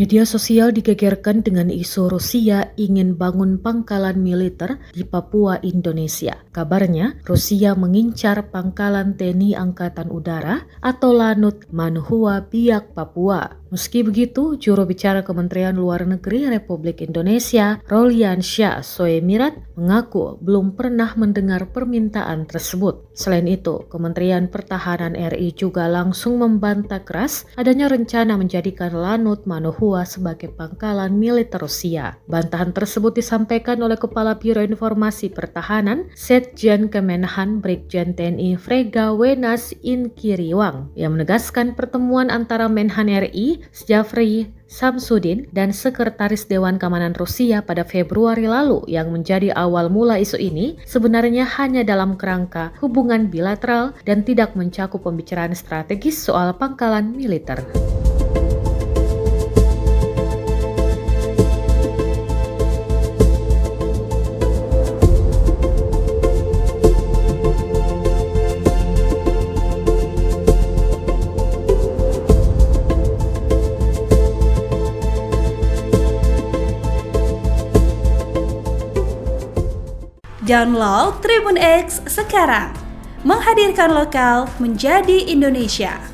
Media sosial digegerkan dengan isu Rusia ingin bangun pangkalan militer di Papua, Indonesia. Kabarnya, Rusia mengincar pangkalan TNI Angkatan Udara atau Lanut Manhua Biak, Papua. Meski begitu, juru bicara Kementerian Luar Negeri Republik Indonesia, Roliansyah Soemirat, mengaku belum pernah mendengar permintaan tersebut. Selain itu, Kementerian Pertahanan RI juga langsung membantah keras adanya rencana menjadikan Lanut Manhua sebagai pangkalan militer Rusia. Bantahan tersebut disampaikan oleh Kepala Biro Informasi Pertahanan Setjen Kemenhan Brigjen TNI Frega Wenas Inkiriwang yang menegaskan pertemuan antara Menhan RI Sjafri Samsudin dan Sekretaris Dewan Keamanan Rusia pada Februari lalu yang menjadi awal mula isu ini sebenarnya hanya dalam kerangka hubungan bilateral dan tidak mencakup pembicaraan strategis soal pangkalan militer. Download Tribun X sekarang, menghadirkan lokal menjadi Indonesia.